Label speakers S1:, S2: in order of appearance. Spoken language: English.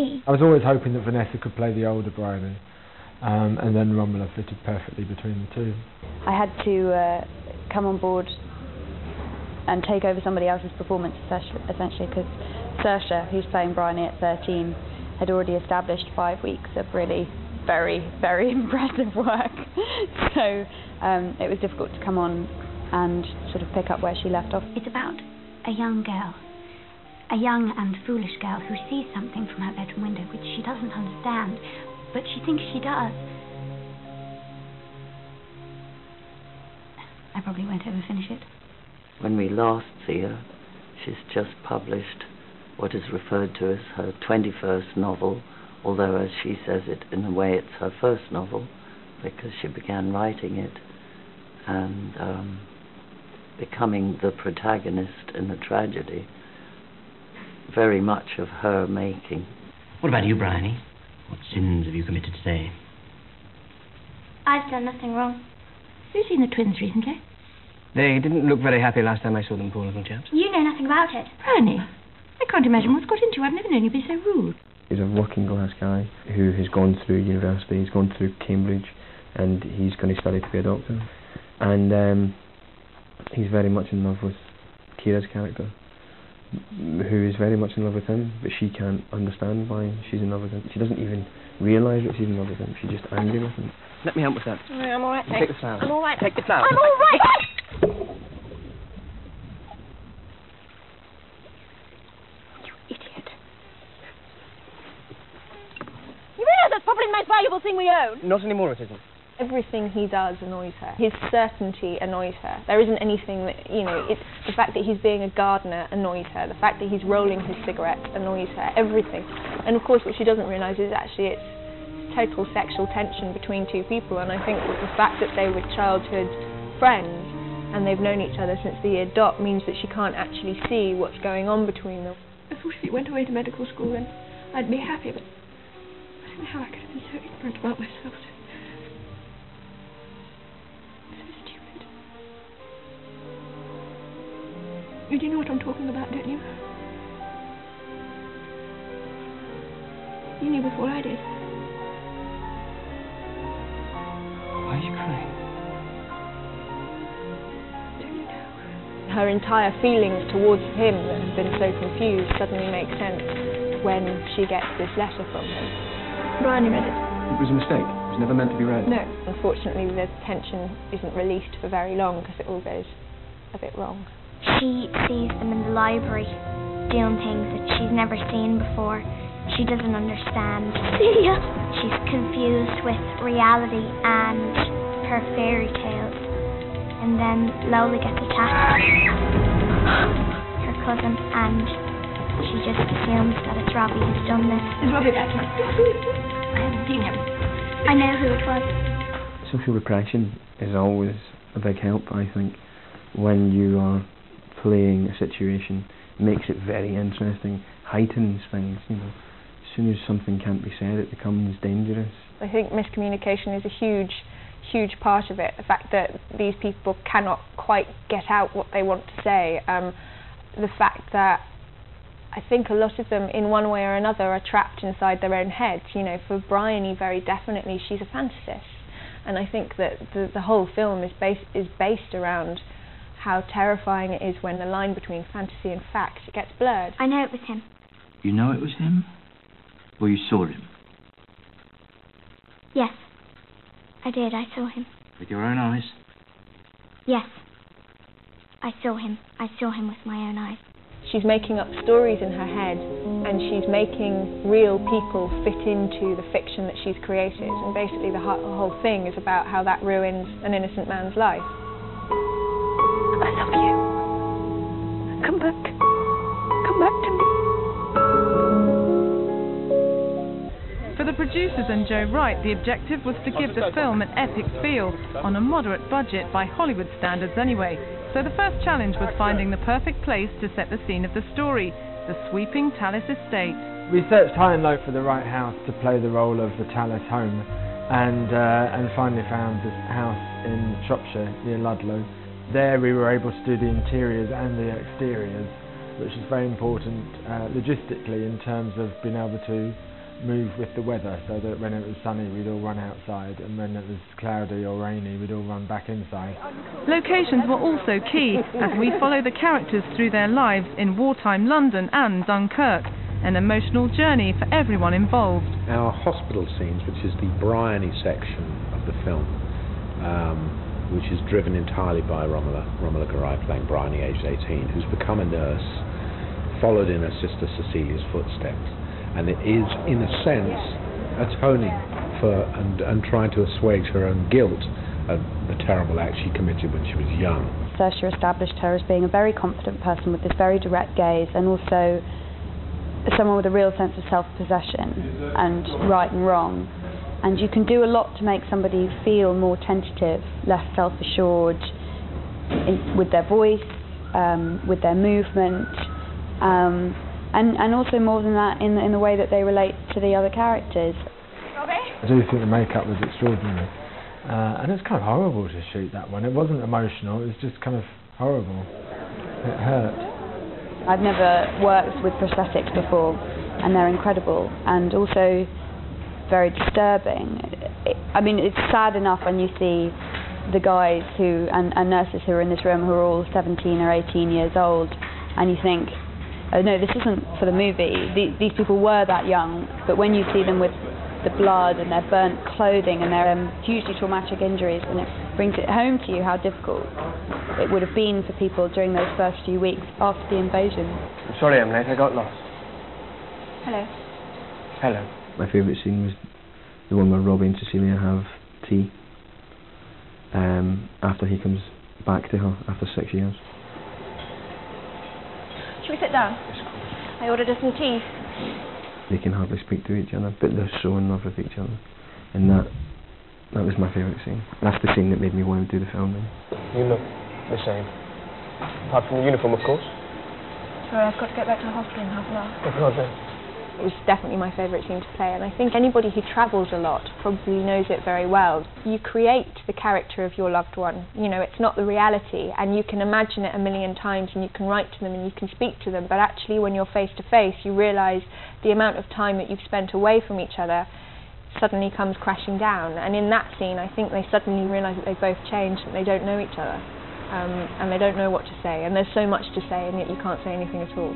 S1: I was always hoping that Vanessa could play the older Bryony, and then Romola fitted perfectly between the two.
S2: I had to come on board and take over somebody else's performance, essentially, because Saoirse, who's playing Bryony at 13, had already established 5 weeks of really very, very impressive work. So it was difficult to come on and sort of pick up where she left off.
S3: It's about a young girl, a young and foolish girl who sees something from her bedroom window which she doesn't understand, but she thinks she does. I probably won't ever finish it.
S4: When we last see her, she's just published what is referred to as her 21st novel, although as she says it, in a way it's her first novel, because she began writing it and becoming the protagonist in a tragedy, very much of her making.
S5: What about you, Bryony? What sins have you committed today?
S6: I've done nothing wrong.
S3: Have you seen the twins recently?
S7: They didn't look very happy last time I saw them, poor little chaps.
S6: You know nothing about it.
S3: Bryony, I can't imagine what's got into you. I've never known you be so rude.
S8: He's a working class guy who has gone through university, he's gone through Cambridge, and he's going to study to be a doctor. And he's very much in love with Kira's character, who is very much in love with him, but she can't understand why she's in love with him. She doesn't even realise that she's in love with him. She's just angry with him.
S7: Let me help with that.
S6: I'm all right,
S7: Take the flowers.
S6: I'm all right.
S7: Take the flowers.
S6: I'm all right. You idiot. You realise that's probably the most valuable thing we own?
S7: Not anymore, it isn't.
S9: Everything he does annoys her. His certainty annoys her. There isn't anything that, it's the fact that he's being a gardener annoys her. The fact that he's rolling his cigarettes annoys her. Everything. And of course what she doesn't realise is actually it's total sexual tension between two people, and I think that the fact that they were childhood friends and they've known each other since the year dot means that she can't actually see what's going on between them.
S3: I thought if you went away to medical school then I'd be happy, but I don't know how I could have been so ignorant about myself. You do know what I'm talking about, don't you? You knew before I did.
S7: Why are you crying?
S3: Don't you know?
S9: Her entire feelings towards him that have been so confused suddenly make sense when she gets this letter from him.
S3: Bryony read it.
S8: It was a mistake. It was never meant to be read.
S9: No. Unfortunately, the tension isn't released for very long because it all goes a bit wrong.
S6: She sees them in the library, doing things that she's never seen before. She doesn't understand. She's confused with reality and her fairy tales. And then Lola gets attacked, her cousin, and she just assumes that it's Robbie who's done this.
S3: Is Robbie back? I haven't seen him.
S6: I know who it was.
S8: Social repression is always a big help, I think, when you are playing a situation. It makes it very interesting, heightens things, As soon as something can't be said, it becomes dangerous.
S9: I think miscommunication is a huge, huge part of it. The fact that these people cannot quite get out what they want to say. The fact that I think a lot of them, in one way or another, are trapped inside their own heads. For Bryony, very definitely, she's a fantasist. And I think that the whole film is based around how terrifying it is when the line between fantasy and fact gets blurred.
S6: I know it was him.
S5: You know it was him? Or you saw him?
S6: Yes, I did. I saw him.
S5: With your own eyes?
S6: Yes, I saw him. I saw him with my own eyes.
S9: She's making up stories in her head, and she's making real people fit into the fiction that she's created. And basically the whole thing is about how that ruins an innocent man's life.
S3: I love you. Come back. Come back to me.
S10: For the producers and Joe Wright, the objective was to give the film an epic feel, on a moderate budget by Hollywood standards anyway. So the first challenge was finding the perfect place to set the scene of the story, the sweeping Tallis estate.
S1: We searched high and low for the right house to play the role of the Tallis home, and finally found this house in Shropshire near Ludlow. There we were able to do the interiors and the exteriors, which is very important logistically in terms of being able to move with the weather, so that when it was sunny we'd all run outside, and when it was cloudy or rainy we'd all run back inside.
S10: Locations were also key as we follow the characters through their lives in wartime London and Dunkirk, an emotional journey for everyone involved.
S11: Our hospital scenes, which is the Bryony section of the film, which is driven entirely by Romola Garai playing Bryony, aged 18, who's become a nurse, followed in her sister Cecilia's footsteps. And it is, in a sense, atoning for and trying to assuage her own guilt of the terrible act she committed when she was young.
S2: Saoirse established her as being a very confident person with this very direct gaze, and also someone with a real sense of self-possession and right and wrong. And you can do a lot to make somebody feel more tentative, less self-assured with their voice, with their movement. And also more than that in the way that they relate to the other characters.
S1: I do think the makeup was extraordinary, and it's kind of horrible to shoot that one. It wasn't emotional, it was just kind of horrible. It hurt.
S2: I've never worked with prosthetics before, and they're incredible and also very disturbing. I mean, it's sad enough when you see the guys and nurses who are in this room who are all 17 or 18 years old, and you think, oh no, this isn't for the movie. These people were that young, but when you see them with the blood and their burnt clothing and their hugely traumatic injuries, and it brings it home to you how difficult it would have been for people during those first few weeks after the invasion.
S7: I'm sorry I'm late, I got lost.
S9: Hello.
S7: Hello.
S8: My favourite scene was the one where Robbie and Cecilia have tea after he comes back to her after 6 years.
S9: Should we sit down? I ordered us some tea.
S8: They can hardly speak to each other, but they're so in love with each other. And that was my favourite scene. That's the scene that made me want to do the film then.
S7: You look the same. Apart from the uniform, of course.
S9: Sorry, I've got to get back to the hospital in half an hour.
S7: Of course, then.
S9: It was definitely my favourite scene to play, and I think anybody who travels a lot probably knows it very well. You create the character of your loved one. You know, it's not the reality, and you can imagine it a million times, and you can write to them and you can speak to them, but actually when you're face to face you realise the amount of time that you've spent away from each other suddenly comes crashing down. And in that scene I think they suddenly realise that they've both changed, that they don't know each other, and they don't know what to say, and there's so much to say and yet you can't say anything at all.